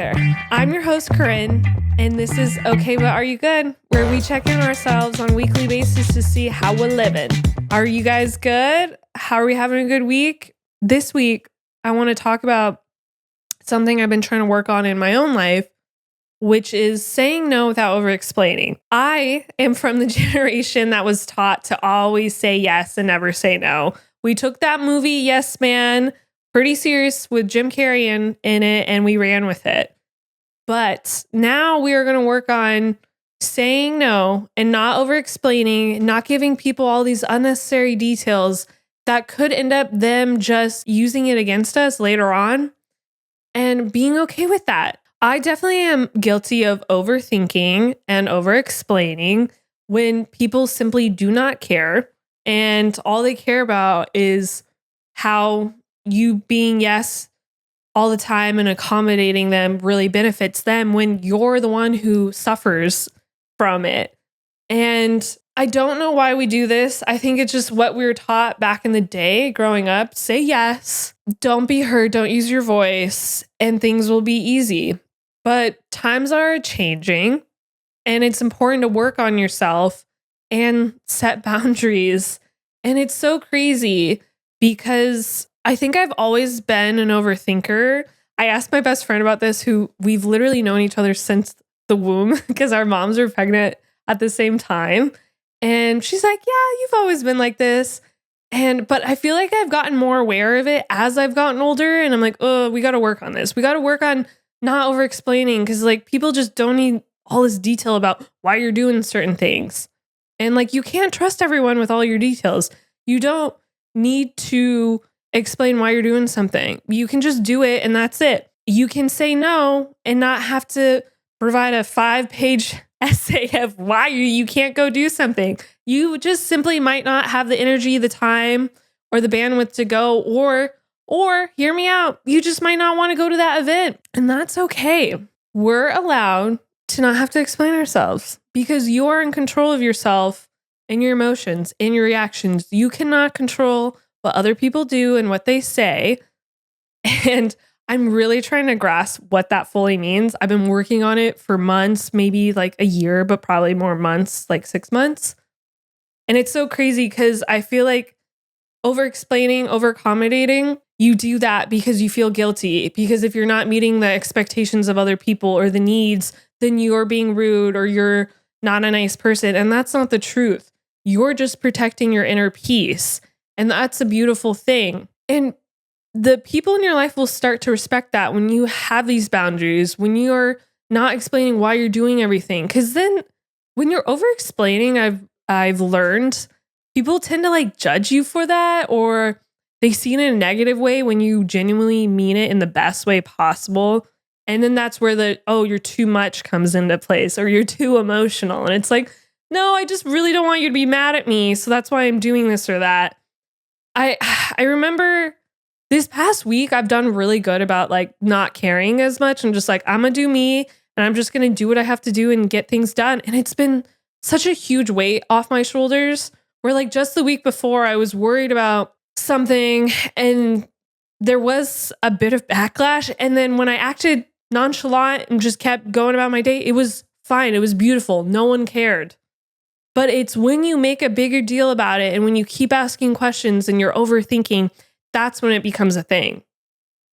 there. I'm your host, Corinne, and this is Okay, But Are You Good? Where we check in ourselves on a weekly basis to see how we're living. Are you guys good? How are we having a good week? This week, I want to talk about something I've been trying to work on in my own life, which is saying no without over-explaining. I am from the generation that was taught to always say yes and never say no. We took that movie, Yes Man, pretty serious with Jim Carrey in it, and we ran with it. But now we are going to work on saying no and not over-explaining, not giving people all these unnecessary details that could end up them just using it against us later on, and being okay with that. I definitely am guilty of overthinking and over-explaining when people simply do not care, and all they care about is how you being yes all the time and accommodating them really benefits them when you're the one who suffers from it. And I don't know why we do this. I think it's just what we were taught back in the day growing up. Say yes, don't be heard, don't use your voice, and things will be easy. But times are changing, and it's important to work on yourself and set boundaries. And it's so crazy because I think I've always been an overthinker. I asked my best friend about this, who we've literally known each other since the womb because our moms were pregnant at the same time. And she's like, yeah, you've always been like this. But I feel like I've gotten more aware of it as I've gotten older. And I'm like, oh, we got to work on this. We got to work on not over explaining, because like people just don't need all this detail about why you're doing certain things. And like, you can't trust everyone with all your details. You don't need to explain why you're doing something. You can just do it and that's it. You can say no and not have to provide a 5-page essay of why you can't go do something. You just simply might not have the energy, the time, or the bandwidth to go, or hear me out, you just might not want to go to that event. And that's okay. We're allowed to not have to explain ourselves because you are in control of yourself and your emotions and your reactions. You cannot control what other people do and what they say. And I'm really trying to grasp what that fully means. I've been working on it for months, maybe like a year, but probably more months, like 6 months. And it's so crazy because I feel like over-explaining, over-accommodating, you do that because you feel guilty. Because if you're not meeting the expectations of other people or the needs, then you're being rude or you're not a nice person. And that's not the truth. You're just protecting your inner peace. And that's a beautiful thing. And the people in your life will start to respect that when you have these boundaries, when you're not explaining why you're doing everything. Because then when you're over-explaining, I've learned people tend to like judge you for that, or they see it in a negative way when you genuinely mean it in the best way possible. And then that's where you're too much comes into place, or you're too emotional. And it's like, no, I just really don't want you to be mad at me. So that's why I'm doing this or that. I remember this past week, I've done really good about like not caring as much. I'm just like, I'm going to do me and I'm just going to do what I have to do and get things done. And it's been such a huge weight off my shoulders, where like just the week before I was worried about something and there was a bit of backlash. And then when I acted nonchalant and just kept going about my day, it was fine. It was beautiful. No one cared. But it's when you make a bigger deal about it and when you keep asking questions and you're overthinking, that's when it becomes a thing.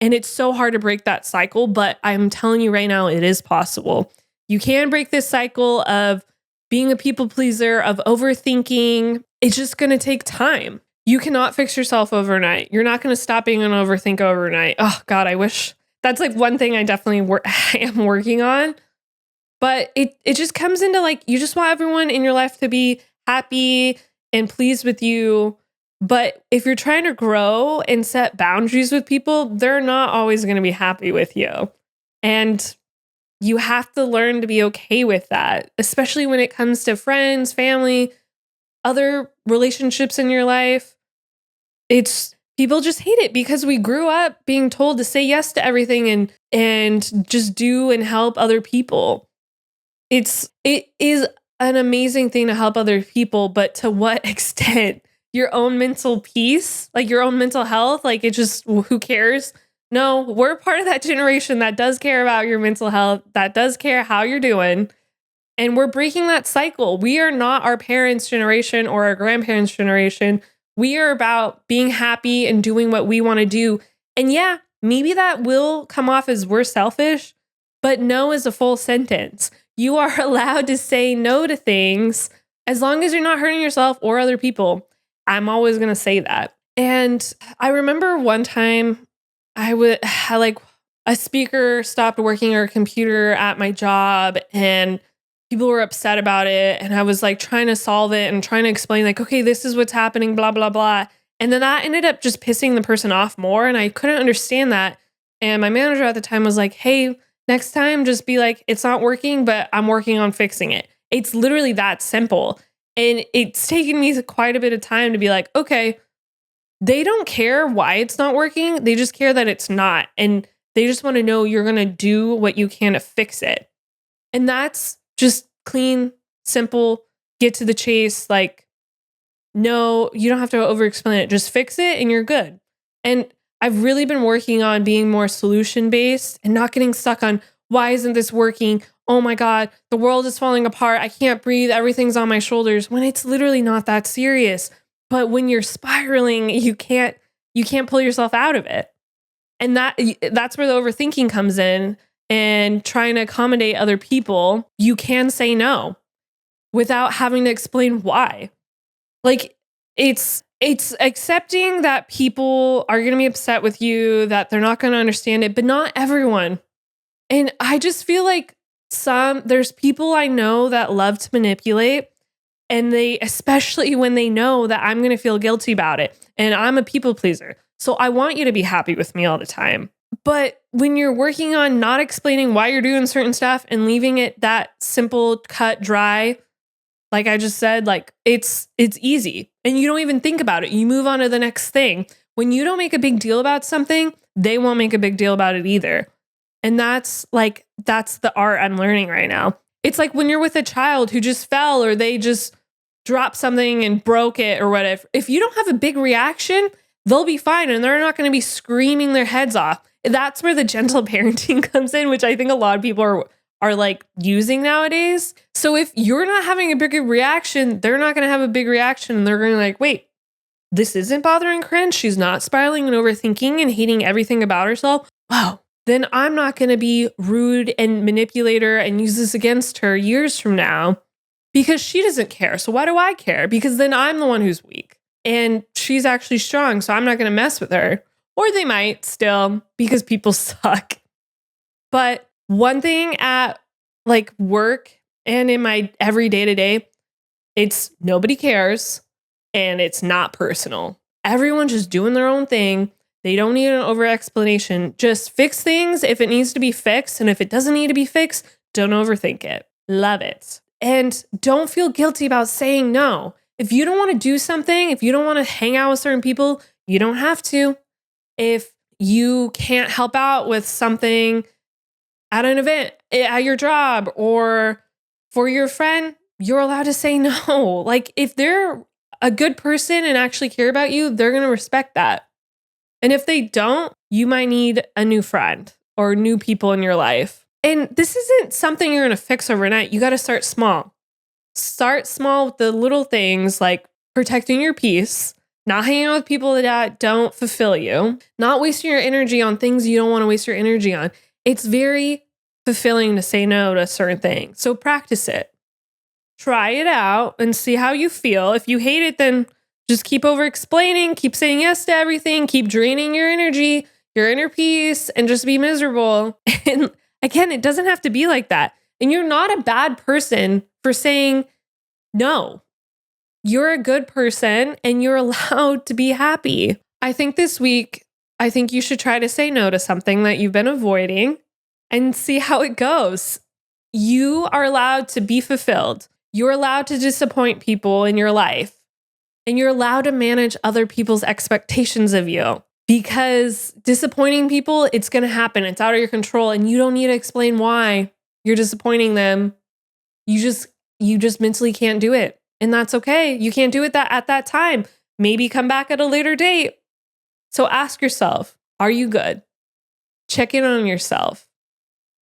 And it's so hard to break that cycle, but I'm telling you right now, it is possible. You can break this cycle of being a people pleaser, of overthinking. It's just going to take time. You cannot fix yourself overnight. You're not going to stop being an overthinker overnight. Oh God, I wish. That's like one thing I definitely am working on. But it just comes into like, you just want everyone in your life to be happy and pleased with you. But if you're trying to grow and set boundaries with people, they're not always going to be happy with you. And you have to learn to be okay with that, especially when it comes to friends, family, other relationships in your life. It's people just hate it because we grew up being told to say yes to everything and just do and help other people. It is an amazing thing to help other people, but to what extent? Your own mental peace, like your own mental health, like it just, who cares? No, we're part of that generation that does care about your mental health, that does care how you're doing. And we're breaking that cycle. We are not our parents' generation or our grandparents' generation. We are about being happy and doing what we want to do. And yeah, maybe that will come off as we're selfish, but no is a full sentence. You are allowed to say no to things as long as you're not hurting yourself or other people. I'm always going to say that. And I remember one time like a speaker stopped working or a computer at my job and people were upset about it. And I was like trying to solve it and trying to explain like, okay, this is what's happening, blah, blah, blah. And then that ended up just pissing the person off more. And I couldn't understand that. And my manager at the time was like, hey, next time just be like, it's not working, but I'm working on fixing it. It's literally that simple. And it's taken me quite a bit of time to be like, okay, they don't care why it's not working. They just care that it's not. And they just want to know you're going to do what you can to fix it. And that's just clean, simple, get to the chase. Like, no, you don't have to over explain it. Just fix it and you're good. And I've really been working on being more solution based and not getting stuck on why isn't this working? Oh my God, the world is falling apart. I can't breathe. Everything's on my shoulders when it's literally not that serious. But when you're spiraling, you can't pull yourself out of it. And that's where the overthinking comes in and trying to accommodate other people. You can say no without having to explain why. Like it's accepting that people are going to be upset with you, that they're not going to understand it, but not everyone. And I just feel like there's people I know that love to manipulate. And especially when they know that I'm going to feel guilty about it. And I'm a people pleaser. So I want you to be happy with me all the time. But when you're working on not explaining why you're doing certain stuff and leaving it that simple, cut, dry, like I just said, like it's easy. And you don't even think about it. You move on to the next thing. When you don't make a big deal about something, they won't make a big deal about it either. And that's the art I'm learning right now. It's like when you're with a child who just fell or they just dropped something and broke it or whatever. If you don't have a big reaction, they'll be fine and they're not going to be screaming their heads off. That's where the gentle parenting comes in, which I think a lot of people are like using nowadays. So if you're not having a bigger reaction, they're not going to have a big reaction and they're going to like, wait, this isn't bothering Corinne. She's not spiraling and overthinking and hating everything about herself. Wow. Then I'm not going to be rude and manipulator and use this against her years from now because she doesn't care. So why do I care? Because then I'm the one who's weak and she's actually strong. So I'm not going to mess with her. Or they might still because people suck. But one thing at like work and in my every day to day, it's nobody cares and it's not personal. Everyone's just doing their own thing. They don't need an over explanation. Just fix things if it needs to be fixed. And if it doesn't need to be fixed, don't overthink it. Love it. And don't feel guilty about saying no. If you don't want to do something, if you don't want to hang out with certain people, you don't have to. If you can't help out with something at an event, at your job, or for your friend, you're allowed to say no. Like if they're a good person and actually care about you, they're going to respect that. And if they don't, you might need a new friend or new people in your life. And this isn't something you're going to fix overnight. You got to start small. Start small with the little things like protecting your peace, not hanging out with people that don't fulfill you, not wasting your energy on things you don't want to waste your energy on. It's very fulfilling to say no to certain things. So practice it. Try it out and see how you feel. If you hate it, then just keep over explaining, keep saying yes to everything, keep draining your energy, your inner peace, and just be miserable. And again, it doesn't have to be like that. And you're not a bad person for saying no. You're a good person and you're allowed to be happy. I think this week, you should try to say no to something that you've been avoiding and see how it goes. You are allowed to be fulfilled. You're allowed to disappoint people in your life. And you're allowed to manage other people's expectations of you because disappointing people, it's going to happen. It's out of your control and you don't need to explain why you're disappointing them. You just mentally can't do it. And that's okay. You can't do it at that time. Maybe come back at a later date. So ask yourself, are you good? check in on yourself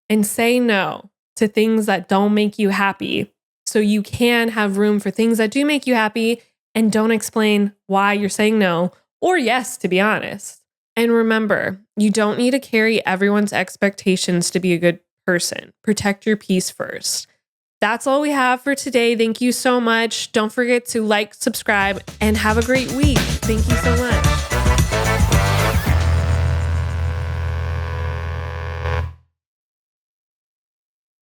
and say no to things that don't make you happy so you can have room for things that do make you happy, and don't explain why you're saying no or yes, to be honest. And remember, you don't need to carry everyone's expectations to be a good person. Protect your peace first. That's all we have for today. Thank you so much. Don't forget to like, subscribe, and have a great week. Thank you so much.